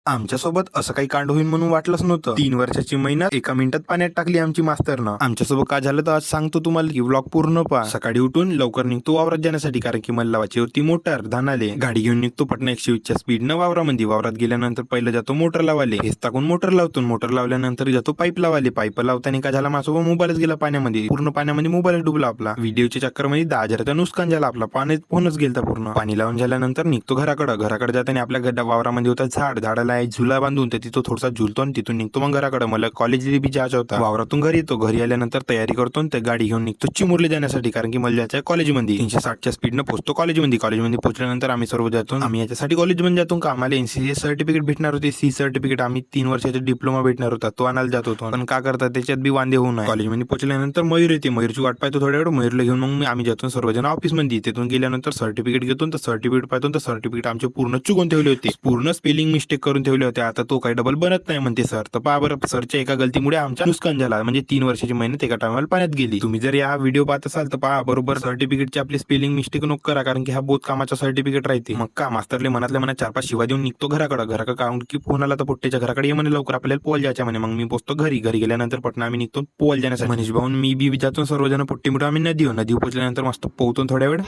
आमच्यासोबत असं काही कांड होईल म्हणून वाटलंच नव्हतं. 3 वर्षाची मेहनत एका मिनिटात पाण्यात टाकली आमची मास्तरनं. आमच्यासोबत काय झालं तर आज सांगतो तुम्हाला की व्लॉग पूर्ण पहा. सकाळी उठून लवकर निघतो वावरात जाण्यासाठी, कारण की मला लावायची होती मोटर धानाले. गाडी घेऊन निघतो पटना 120च्या स्पीडनं वावरामध्ये. वावरात गेल्यानंतर पहिलं जातो मोटर लावाले. हेच टाकून मोटर लावतो. मोटर लावल्यानंतर जातो पाईप लावाले. पाईप लावताना काय झाला, माझ्यासोबत मोबाईलच गेला पाण्यामध्ये. पूर्ण पाण्यामध्ये मोबाईल डुबला आपला. व्हिडिओच्या चक्करमध्ये 10,000चा नुकसान झाला आपला. पाण्यात फोनच गेलता पूर्ण. पाणी लावून झाल्यानंतर निघतो घराकडे जाताना आपल्या गड्डा वावरामध्ये होता झाडाला झुला बांधून तिथं थोडासा झुलतो आणि तिथून निघतो मग घराकडे. मला कॉलेजला बी जायचं होता. वावरातून घरी येतो. घरी आल्यानंतर तयारी करतो आणि गाडी घेऊन निघतो चिमुरले जाण्यासाठी, कारण की मला जायचं आहे कॉलेजमध्ये. 360च्या स्पीडनं पोहोचतो कॉलेजमध्ये. पोहोचल्यानंतर आम्ही सर्व जातो. आम्ही याच्यासाठी कॉलेजमध्ये जातो का आम्हाला एनसीसी सर्टिफिकेट भेटणार होते. सी सर्टिफिकेट आम्ही 3 वर्षाचा डिप्लोमा भेटणार होता, तो आणायला जात होतो. पण काय करतात त्याच्यात बी वांदे होऊ नये. कॉलेजमध्ये पोहोचल्यानंतर मयूर येते. मयूरची वाट पाहतो थोड्या वेळ. मयूरला घेऊन मग आम्ही जातो सर्वजण ऑफिसमध्ये. तिथून गेल्यानंतर सर्टिफिकेट घेतो. तर सर्टिफिकेट पाहतो तर सर्टिफिकेट आमचे पूर्ण चुकून ठेवले होते. पूर्ण स्पेलिंग मिस्टेक करून ठेवले होते. आता तो काही डबल बनत नाही म्हणते सर. तर पहा बरं, सरच्या एका गलतीमुळे आमचा नुकसान झाला. म्हणजे 3 वर्षाची मेहनत एका टायमाला पाण्यात गेली. तुम्ही जर या व्हिडिओ पाहत असाल तर पहा बरोबर सर्टिफिकेटची आपली स्पेलिंग मिस्टेक नको करा, कारण की हा बहुत कामाचा सर्टिफिकेट राहते. मग का मास्तरले मनातल्या मनात 4-5 शिवा देऊन निघतो घराकडे कारण की फोन आला तर पोट्टेच्या घराकडे ये म्हणे लवकर आपल्याला पोल जायच्या म्हणे. मग मी पोहोचतो घरी गेल्यानंतर पटना आम्ही निघतो पोल जाण्यासाठी. मनीष भाऊन मी बी जातो सर्वजण पोट्टी मुठे आम्ही नदी पोहोचल्यानंतर मस्त पोहतो थोड्या वेळ.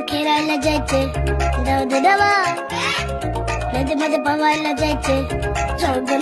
खेळायला जायचे जाऊ दे देवा, नदीमध्ये पवायला जायचे जाऊ दे